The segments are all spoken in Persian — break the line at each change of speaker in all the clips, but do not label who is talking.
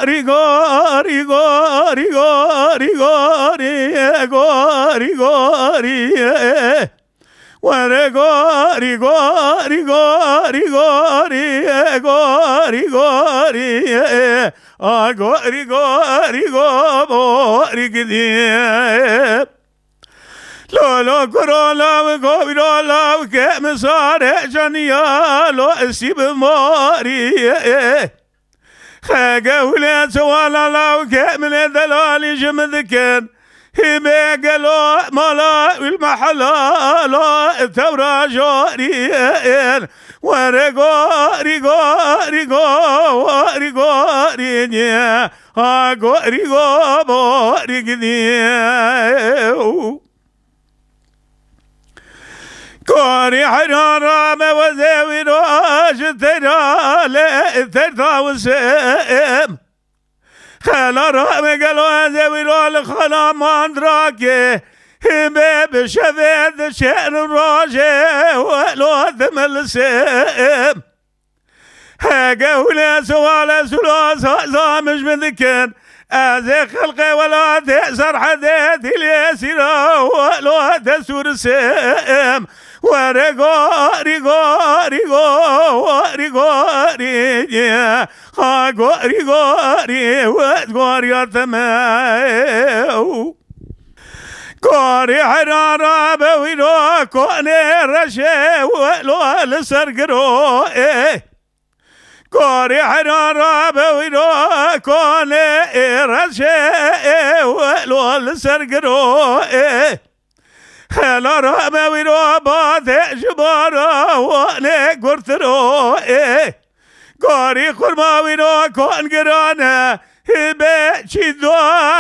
gori gori gori gori gori gori gori ware gori gori gori gori gori gori a gori gori gori gidi لو كورونا وكورونا وكم صار جنيا لو اسيب ماري خاقه ولا سوالا لو كم دلالي جمذكن هما قالوا مالا والمحلا لا الثورة جاري ورقو رقو رقو رقو رقو رقو رقو رقو كوري حرارة ما وزاوي راش ترى لا ترى وسام خلا رام قالوا زاوي راش خلا ما ندراكي باب شذاد شأن الراجع ولو ثمل سام هاقا ولا سوالا سلاسا مش من ذكر أزي خلقي ولا تأسر حدث اليسيرا ولا تسور سام ورقو رقو رقو رقو رقو رقو رقو رقو ثماو كوري حرارة بويلو كوني رشي ولو لسرقرو كوري حرارة بويلو كوني رشي ولو لسرقرو خلا رابا ويرو باث جبارا وانا قرثرو قاري خرما ويرو كون قرانا هبا شدو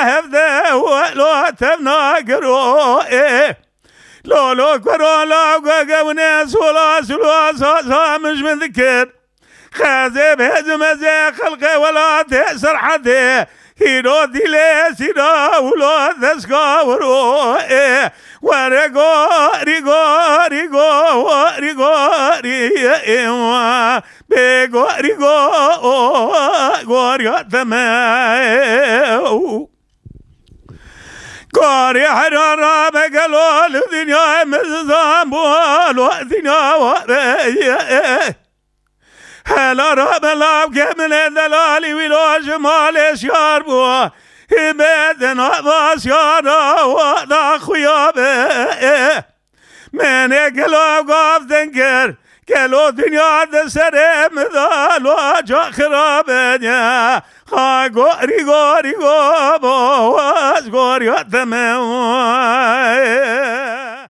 هفذا ولو تفنا قرو لولو قرو لا قاقونا سولا سولا ساسا مش من ذكر خازب هزم زي خلقي ولا تأسر حدي هيرو ديلي سيرا ولو ذسكا ورو ورقو رقو رقو رقو رقو بيقو رقو غوريا ثماو قاري حرارة بقلو الدنيا مزام والو الدنيا ورقو هلا رب الله كمل دلالي ولو جمال شاربو هبادنا ضاس يارا وضا خيابه من قلو قاف ذنكر قالوا دنيا دسرم ذالو جا خرابنيا خا غوري غوري غوري غوري غوري